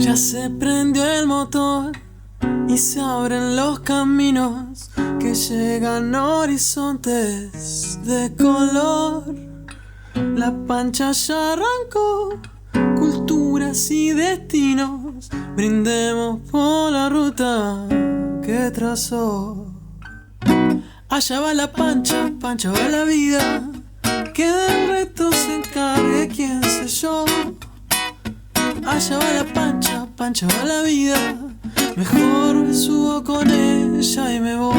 Ya se prendió el motor y se abren los caminos que llegan a horizontes de color. La pancha ya arrancó, culturas y destinos, brindemos por la ruta que trazó. Allá va la pancha, pancha va la vida, que del resto se encargue quién sé yo. Allá va la pancha, pancha va la vida, mejor me subo con ella y me voy.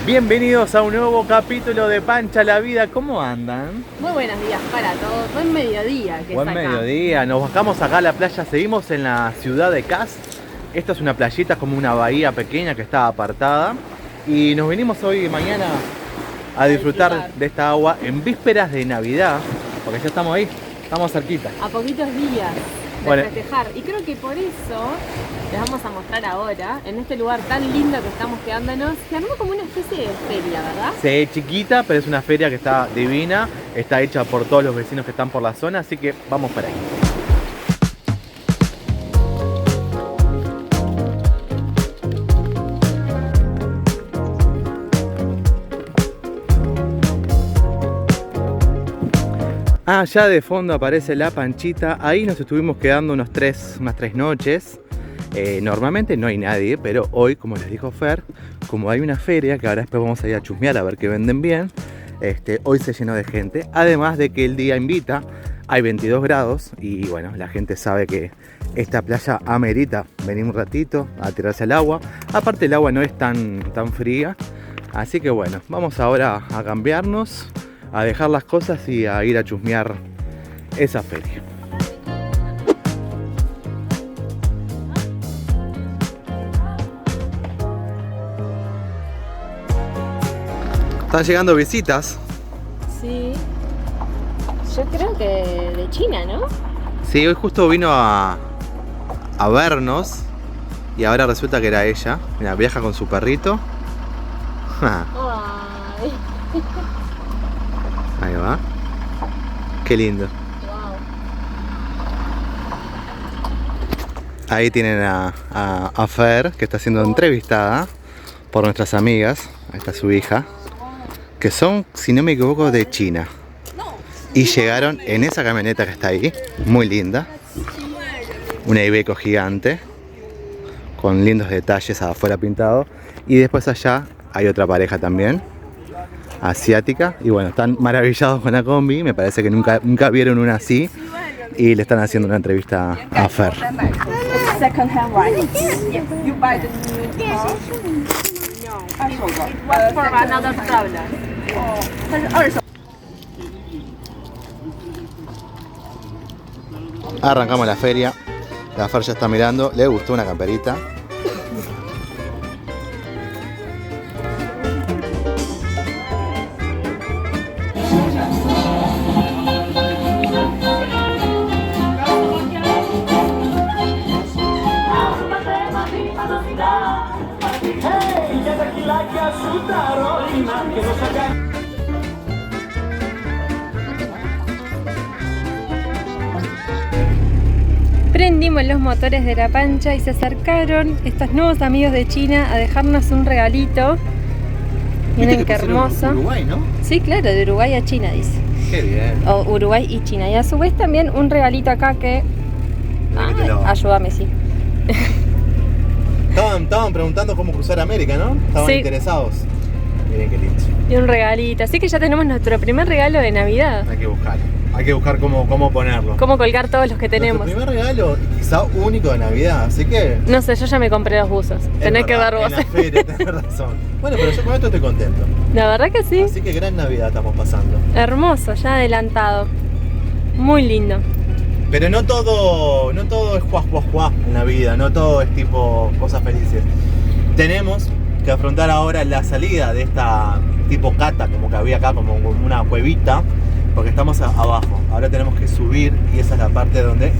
Bienvenidos a un nuevo capítulo de Pancha la Vida. ¿Cómo andan? Muy buenos días para todos. Buen mediodía que Buen está acá. mediodía. Nos bajamos acá a la playa. Seguimos en la ciudad de Caz. Esta es una playita, como una bahía pequeña que está apartada. Y nos venimos hoy y mañana a disfrutar de esta agua en vísperas de Navidad. Porque ya estamos ahí, estamos cerquita. A poquitos días de festejar. Y creo que por eso les vamos a mostrar ahora, en este lugar tan lindo que estamos quedándonos, que armó como una especie de feria, ¿verdad? Sí, chiquita, pero es una feria que está divina. Está hecha por todos los vecinos que están por la zona, así que vamos para ahí. Allá de fondo aparece la Panchita. Ahí nos estuvimos quedando unas tres noches. Normalmente no hay nadie, pero hoy, como les dijo Fer, como hay una feria, que ahora después vamos a ir a chusmear a ver que venden bien, hoy se llenó de gente. Además de que el día invita, hay 22 grados y bueno, la gente sabe que esta playa amerita venir un ratito a tirarse al agua. Aparte el agua no es tan fría, así que bueno, vamos ahora a cambiarnos, a dejar las cosas y a ir a chusmear esa feria. Están llegando visitas. Sí. Yo creo que de China, ¿no? Sí, hoy justo vino a vernos y ahora resulta que era ella. Mira, viaja con su perrito. Ay. Ahí va. Qué lindo. Wow. Ahí tienen a Fer, que está siendo entrevistada por nuestras amigas. Ahí está su hija, que son, si no me equivoco, de China. Y llegaron en esa camioneta que está ahí, muy linda. Una Iveco gigante, con lindos detalles afuera pintado. Y después allá hay otra pareja también, asiática. Y bueno, están maravillados con la combi. Me parece que nunca vieron una así. Y le están haciendo una entrevista a Fer. Second hand right? Yes. You buy the new car? No. It was for another traveler. Arrancamos la feria. La Fer ya está mirando. Le gustó una camperita. Prendimos los motores de la Pancha y se acercaron estos nuevos amigos de China a dejarnos un regalito. Miren qué hermoso. Uruguay, ¿no? Sí, claro, de Uruguay a China dice. Qué bien. O Uruguay y China. Y a su vez también un regalito acá que... ayúdame, sí. Estaban preguntando cómo cruzar América, ¿no? Estaban interesados. Miren qué lindo. Y un regalito. Así que ya tenemos nuestro primer regalo de Navidad. Hay que buscar cómo ponerlo. Cómo colgar todos los que tenemos. Nuestro primer regalo, quizá único de Navidad, así que... No sé, yo ya me compré los buzos. Tenés que dar vos. En la feria, tenés razón. Bueno, pero yo con esto estoy contento. La verdad que sí. Así que gran Navidad estamos pasando. Hermoso, ya adelantado. Muy lindo. Pero no todo es juá en la vida, no todo es tipo cosas felices. Tenemos que afrontar ahora la salida de esta tipo cata, como que había acá, como una cuevita, porque estamos abajo. Ahora tenemos que subir y esa es la parte donde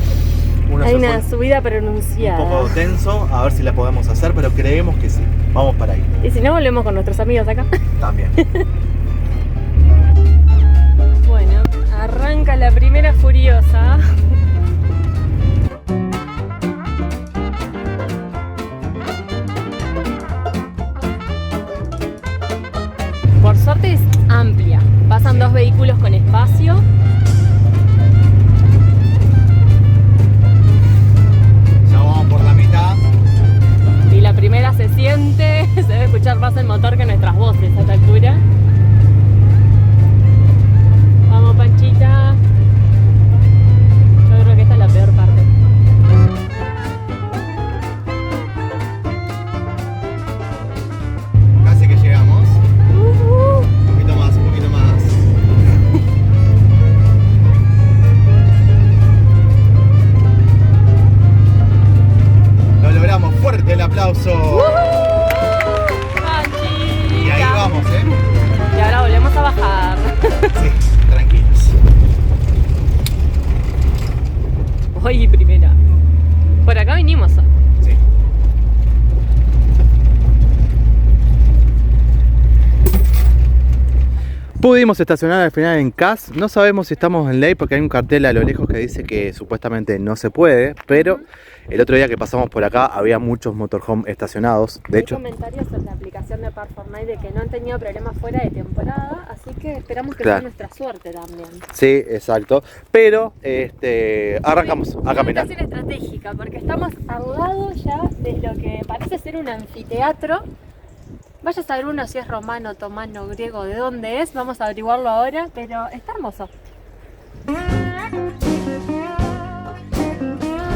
uno se una fue subida un pronunciada. poco tenso, a ver si la podemos hacer, pero creemos que sí. Vamos para ahí. Y si no, volvemos con nuestros amigos acá. También. Bueno, arranca la primera furiosa. Por suerte es amplia. Pasan dos vehículos con espacio. Ya vamos por la mitad. Y la primera se siente, se debe escuchar más el motor que nuestras voces a esta altura. Vamos, Panchita. Yo creo que esta es la peor parte. Casi que llegamos. Un poquito más, un poquito más. Lo logramos, fuerte el aplauso. Panchita. Y ahí vamos, Y ahora volvemos a bajar. Sí, tranquilos. Hoy primera. Por acá vinimos. Sí. Pudimos estacionar al final en CAS. No sabemos si estamos en ley porque hay un cartel a lo lejos que dice que supuestamente no se puede, pero el otro día que pasamos por acá había muchos motorhome estacionados. De hecho, Hay comentarios en la aplicación de Park4Night de que no han tenido problemas fuera de temporada, así que esperamos que sea nuestra suerte también. sí, exacto. Pero arrancamos a Una caminar. ubicación estratégica, porque estamos al lado ya de lo que parece ser un anfiteatro. Vaya a saber uno si es romano, otomano, griego, de dónde es, vamos a averiguarlo ahora, pero está hermoso.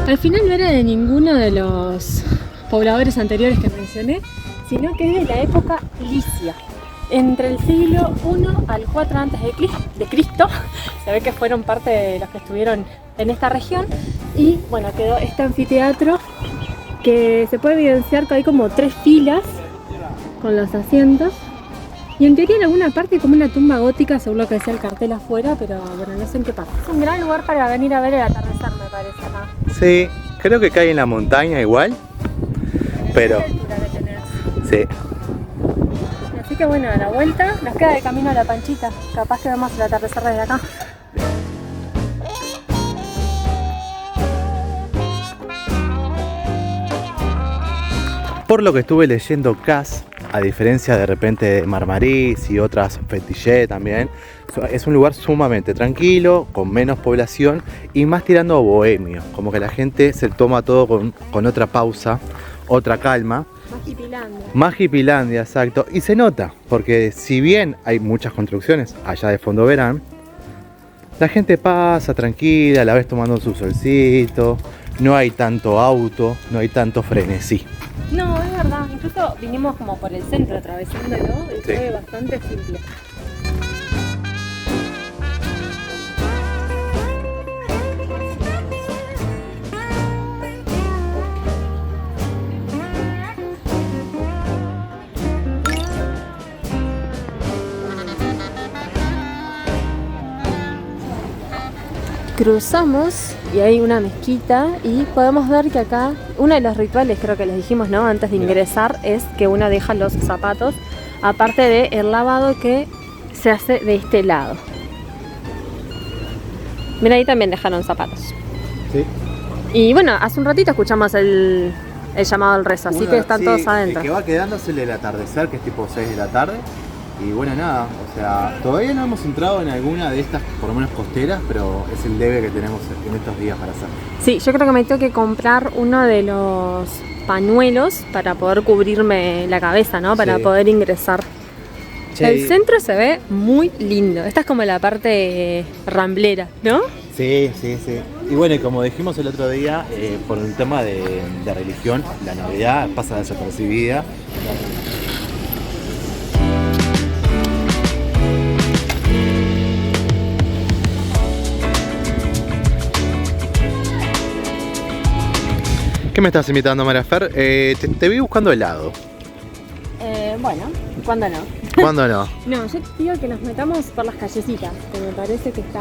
Al final no era de ninguno de los pobladores anteriores que mencioné, sino que es de la época licia. Entre el siglo I al 4 antes de Cristo, se ve que fueron parte de los que estuvieron en esta región, y bueno, quedó este anfiteatro que se puede evidenciar que hay como 3 filas con los asientos, y en teoría en alguna parte como una tumba gótica, según lo que decía el cartel afuera, pero bueno, no sé en qué parte. Es un gran lugar para venir a ver el atardecer, me parece, ¿no? Sí, creo que cae en la montaña igual, pero ¿Qué altura que tenés? sí. Así que bueno, a la vuelta nos queda de camino a la Panchita, capaz que vemos el atardecer desde acá. Por lo que estuve leyendo, CAS, a diferencia de repente de Marmaris y otras, Fetillé también, es un lugar sumamente tranquilo, con menos población y más tirando a bohemio, como que la gente se toma todo con otra pausa, otra calma. Más Hipilandia. Más Hipilandia, exacto. Y se nota, porque si bien hay muchas construcciones, allá de fondo verán, la gente pasa tranquila, a la vez tomando su solcito, no hay tanto auto, no hay tanto frenesí. No, es verdad, incluso vinimos como por el centro atravesándolo y Sí. fue bastante simple. Cruzamos y hay una mezquita y podemos ver que acá uno de los rituales, creo que les dijimos, ¿no? Antes de ingresar, es que uno deja los zapatos, aparte del lavado que se hace de este lado. Mira, ahí también dejaron zapatos. Sí. Y bueno, hace un ratito escuchamos el llamado al rezo, así que están todos adentro. Que va quedándosele el atardecer, que es tipo 6 de la tarde. Y bueno, nada, o sea, todavía no hemos entrado en alguna de estas, por lo menos costeras, pero es el debe que tenemos en estos días para hacer. Sí, yo creo que me tengo que comprar uno de los pañuelos para poder cubrirme la cabeza, ¿no? Para Sí. poder ingresar. Che, El centro se ve muy lindo. Esta es como la parte ramblera, ¿no? Sí, sí, sí. Y bueno, y como dijimos el otro día, por el tema de religión, la Navidad pasa desapercibida. ¿Qué me estás invitando, María Fer? Te vi buscando helado. Bueno, ¿cuándo no? ¿Cuándo no? No, yo te digo que nos metamos por las callecitas, que me parece que está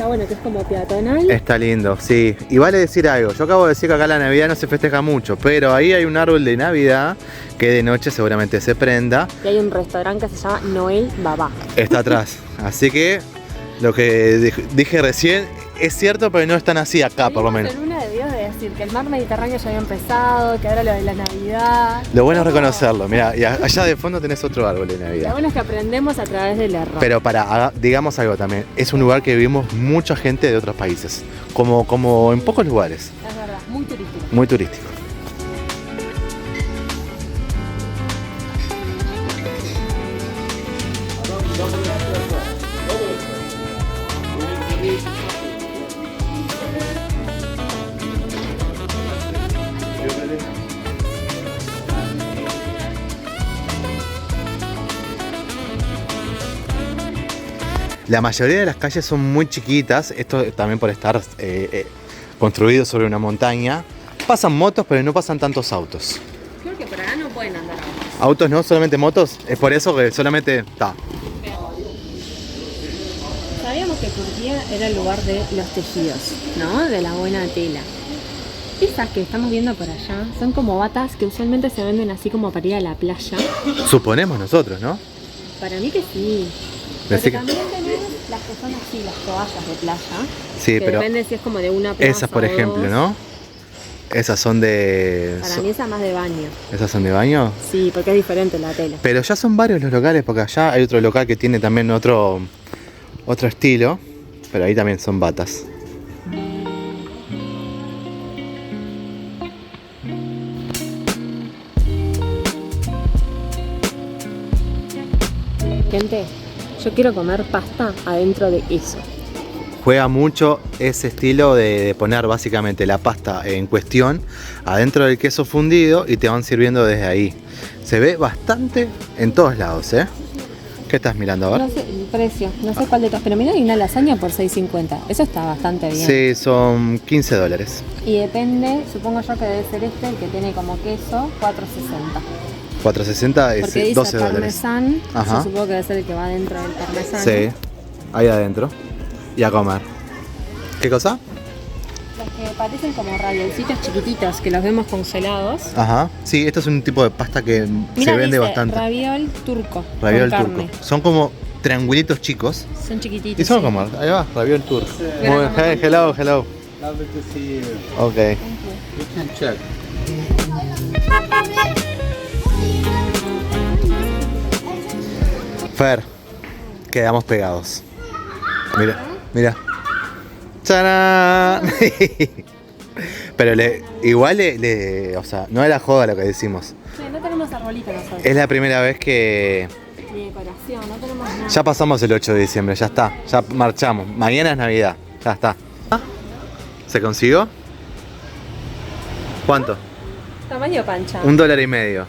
bueno, que es como peatonal. Está lindo, sí. Y vale decir algo, yo acabo de decir que acá la Navidad no se festeja mucho, pero ahí hay un árbol de Navidad que de noche seguramente se prenda. Y hay un restaurante que se llama Noel Babá. Está atrás. Así que lo que dije recién es cierto, pero no es tan así acá por lo menos. En una debió de decir que el mar Mediterráneo ya había empezado, que ahora lo de la Navidad. Lo bueno es reconocerlo, mira, y allá de fondo tenés otro árbol de Lo Navidad. bueno es que aprendemos a través del error. Pero digamos algo también, es un lugar que vivimos mucha gente de otros países, como en pocos lugares, Es verdad, muy turístico. muy turístico. La mayoría de las calles son muy chiquitas, esto también por estar construido sobre una montaña. Pasan motos, pero no pasan tantos autos. Creo que por acá no pueden andar autos. Autos no, solamente motos, es por eso que solamente está. Sabíamos que Turquía era el lugar de los tejidos, ¿no? De la buena tela. Esas que estamos viendo por allá son como batas que usualmente se venden así como para ir a la playa. Suponemos nosotros, ¿no? Para mí que sí. Así Porque que- también tenés las que son así, las toallas de playa. Sí, que pero depende si es como de una plaza esas por o ejemplo, dos. ¿no? Esas son de... Para mí esa más de baño. ¿Esas son de baño? Sí, porque es diferente la tela. Pero ya son varios los locales, porque allá hay otro local que tiene también otro estilo, pero ahí también son batas. Gente, yo quiero comer pasta adentro de eso. Juega mucho ese estilo de poner básicamente la pasta en cuestión adentro del queso fundido y te van sirviendo desde ahí. Se ve bastante en todos lados, ¿eh? ¿Qué estás mirando ahora? No sé el precio, no sé cuál de todos, pero mira, hay una lasaña por 6.50. Eso está bastante bien. Sí, son $15. Y depende, supongo yo que debe ser este, el que tiene como queso, 4.60. 460 es Porque dice $12. parmesán, Ajá. yo supongo que debe ser el que va dentro del parmesán. Sí, ahí adentro. Y a comer. ¿Qué cosa? Los que parecen como raviolcitos chiquititos, que los vemos congelados. Ajá. Sí, esto es un tipo de pasta que Mira, se vende dice bastante. raviol turco. Raviol con turco. carne. Son como triangulitos chicos. Son chiquititos. Y son sí. como, ahí va, raviol turco. Mira Muy bien. cómo Hey, son. hello, hello. Lovely to see you. Ok. You can check. Fer, quedamos pegados. Mira, mira. ¡Tarán! Pero igual o sea, no era joda lo que decimos. Sí, no tenemos arbolito nosotros. Es la primera vez que Ni decoración, no tenemos nada. ya pasamos el 8 de diciembre, ya está, ya marchamos. Mañana es Navidad, ya está. ¿Se consiguió? ¿Cuánto? Tamaño pancha. $1.50.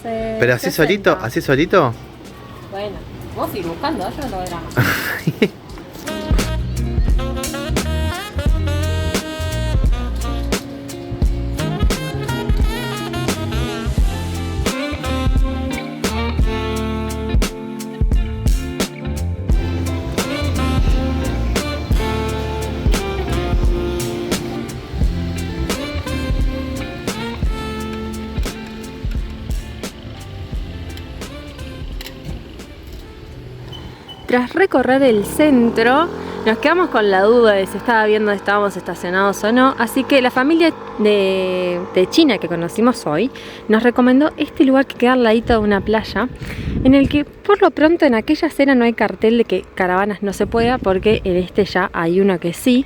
Pero así 60. solito, así solito. Bueno, vos ir buscando, yo no tengo drama. Tras recorrer el centro, nos quedamos con la duda de si estaba bien dónde estábamos estacionados o no, así que la familia de China que conocimos hoy nos recomendó este lugar que queda al ladito de una playa, en el que por lo pronto en aquella acera no hay cartel de que caravanas no se pueda, porque en este ya hay uno que sí.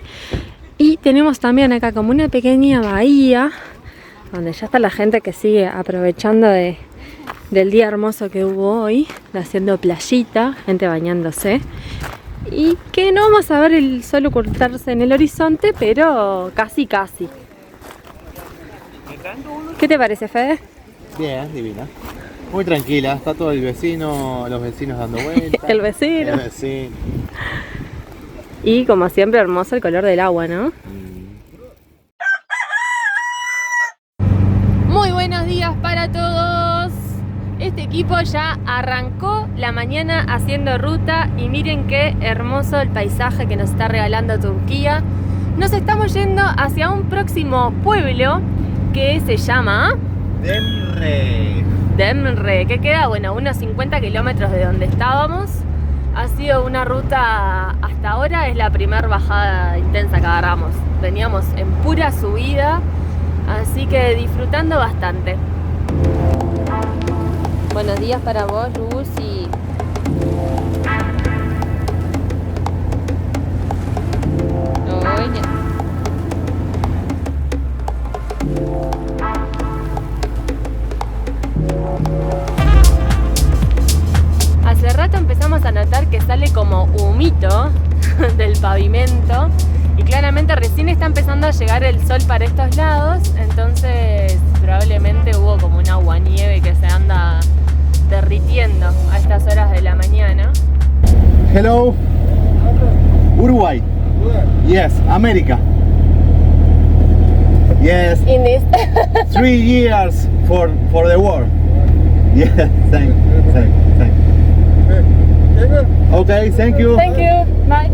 Y tenemos también acá como una pequeña bahía, donde ya está la gente que sigue aprovechando del día hermoso que hubo hoy, haciendo playita, gente bañándose. Y que no vamos a ver el sol ocultarse en el horizonte, pero casi casi. ¿Qué te parece, Fede? Bien, divina. Muy tranquila, está todo los vecinos dando vueltas. El vecino. El vecino. Y como siempre, hermoso el color del agua, ¿no? Muy buenos días para todos. Este equipo ya arrancó la mañana haciendo ruta y miren qué hermoso el paisaje que nos está regalando Turquía. Nos estamos yendo hacia un próximo pueblo que se llama Demre, que queda, bueno, unos 50 kilómetros de donde estábamos. Ha sido una ruta, hasta ahora es la primera bajada intensa que agarramos. Veníamos en pura subida, así que disfrutando bastante. Buenos días para vos, Lucy. Oye. Hace rato empezamos a notar que sale como humito del pavimento y claramente recién está empezando a llegar el sol para estos lados, entonces probablemente hubo como un aguanieve que se anda derritiendo a estas horas de la mañana. Hello. Uruguay. Yes, America. Yes. In this 3 years for the war. Yes, thank. Okay, thank you. Thank you. Bye.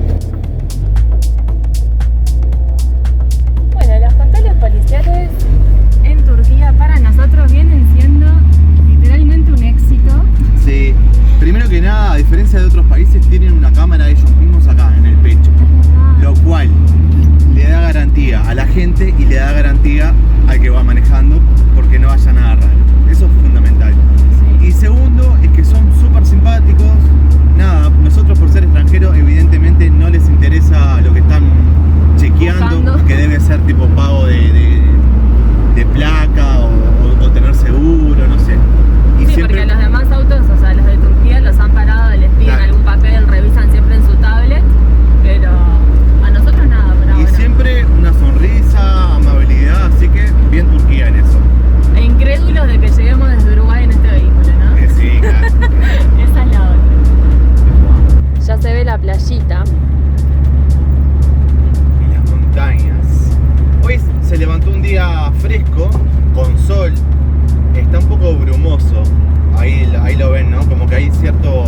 Bueno, los controles policiales en Turquía para nosotros vienen siendo literalmente un éxito. Sí. Primero que nada, a diferencia de otros países, tienen una cámara ellos mismos acá en el pecho, lo cual le da garantía a la gente y le da garantía al que va manejando porque no haya nada raro. Eso es fundamental. Sí. Y segundo, es que son súper simpáticos. Nada, nosotros por ser extranjeros evidentemente no les interesa lo que están chequeando, buscando, que debe ser tipo pago de placa o tener seguro, no sé. Y sí, siempre... porque los demás autos, o sea, los de Turquía los han parado, les piden algún papel, revisan siempre en su tablet, pero a nosotros nada por ahora. Y siempre una sonrisa, amabilidad, así que bien Turquía en eso. E incrédulos de que lleguemos desde Uruguay en este vehículo, ¿no? Sí, claro. Esa es la otra. Ya se ve la playita. Y las montañas. Hoy se levantó un día fresco, con sol. Está un poco brumoso. Ahí lo ven, ¿no? Como que hay cierto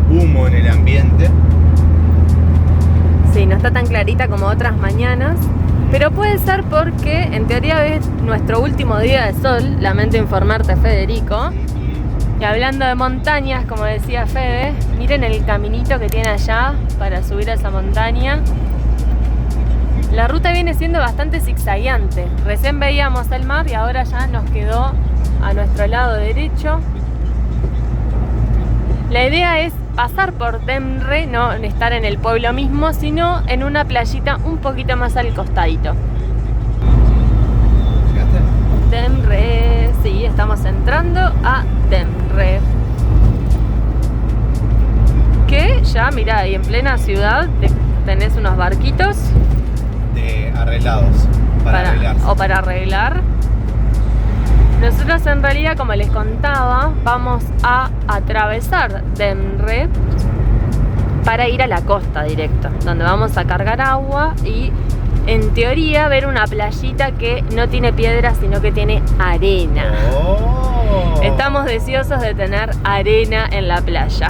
humo en el ambiente. Sí, no está tan clarita como otras mañanas. Pero puede ser porque en teoría es nuestro último día de sol. Lamento informarte, Federico. Y hablando de montañas, como decía Fede, miren el caminito que tiene allá para subir a esa montaña. La ruta viene siendo bastante zigzagueante. Recién veíamos el mar y ahora ya nos quedó a nuestro lado derecho. La idea es pasar por Demre, no estar en el pueblo mismo, sino en una playita un poquito más al costadito. ¿Llegaste? Demre, sí, estamos entrando a Demre. Que ya, mirá, ahí en plena ciudad tenés unos barquitos arreglados para arreglar. Nosotros en realidad, como les contaba, vamos a atravesar Demre para ir a la costa directo, donde vamos a cargar agua y en teoría ver una playita que no tiene piedra sino que tiene arena. Oh. Estamos deseosos de tener arena en la playa.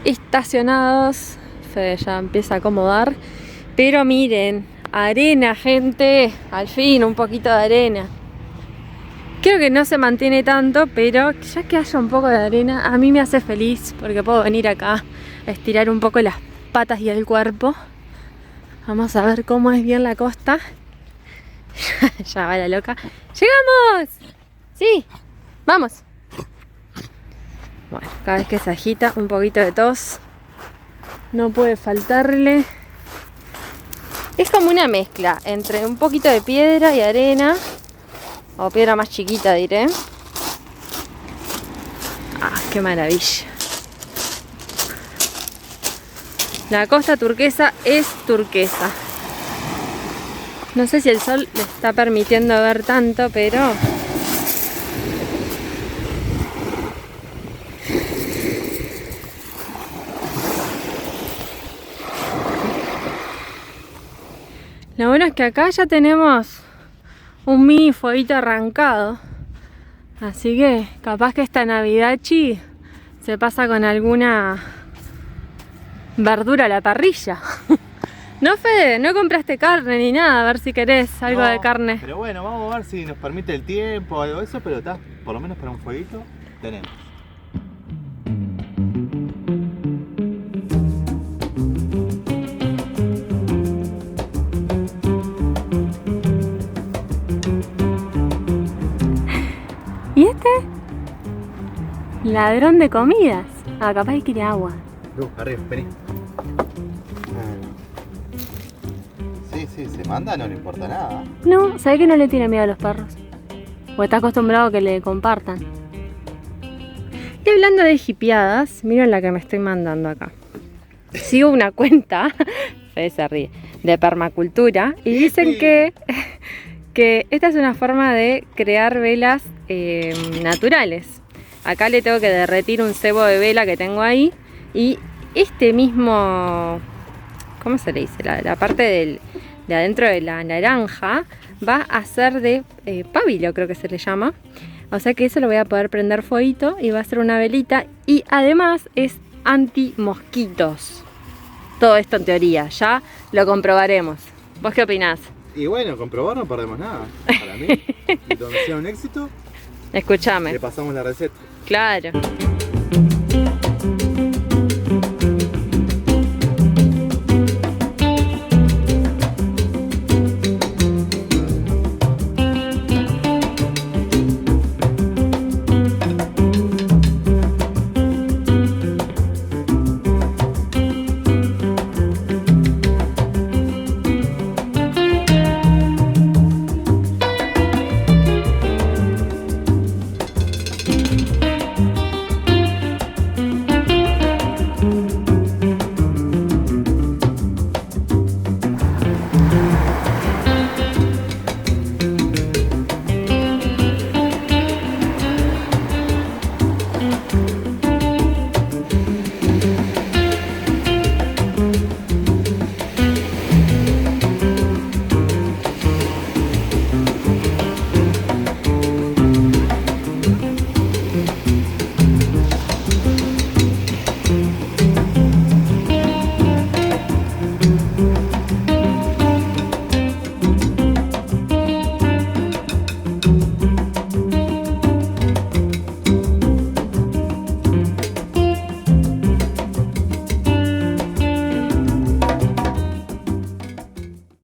Estacionados, Fede ya empieza a acomodar, pero miren, arena, gente, al fin un poquito de arena. Creo que no se mantiene tanto, pero ya que haya un poco de arena a mí me hace feliz porque puedo venir acá a estirar un poco las patas y el cuerpo. Vamos a ver cómo es bien la costa. Ya va la loca. ¡Llegamos! Sí, vamos. Bueno, cada vez que se agita un poquito de tos, no puede faltarle. Es como una mezcla entre un poquito de piedra y arena, o piedra más chiquita diré. ¡Ah, qué maravilla! La costa turquesa es turquesa. No sé si el sol le está permitiendo ver tanto, pero... Lo bueno es que acá ya tenemos un mini fueguito arrancado. Así que capaz que esta Navidad-chi se pasa con alguna verdura a la parrilla. No, Fede, no compraste carne ni nada, a ver si querés algo de carne. Pero bueno, vamos a ver si nos permite el tiempo o algo de eso, pero está, por lo menos para un fueguito tenemos. ¿Y este? Ladrón de comidas. Ah, capaz que quiere agua. Arriba, vení. Sí, se manda, no le importa nada. No, ¿sabe que no le tiene miedo a los perros? O está acostumbrado a que le compartan. Y hablando de hippieadas, miren la que me estoy mandando acá. Sigo una cuenta, Fede se ríe, de permacultura y dicen que esta es una forma de crear velas naturales. Acá le tengo que derretir un cebo de vela que tengo ahí y este mismo, ¿cómo se le dice? La parte de adentro de la naranja va a ser de pábilo, creo que se le llama. O sea que eso lo voy a poder prender fueguito y va a ser una velita y además es anti mosquitos. Todo esto en teoría, ya lo comprobaremos. ¿Vos qué opinás? Y bueno, comprobar no perdemos nada. Para mí, donde sea un éxito, Escúchame. le pasamos la receta. Claro.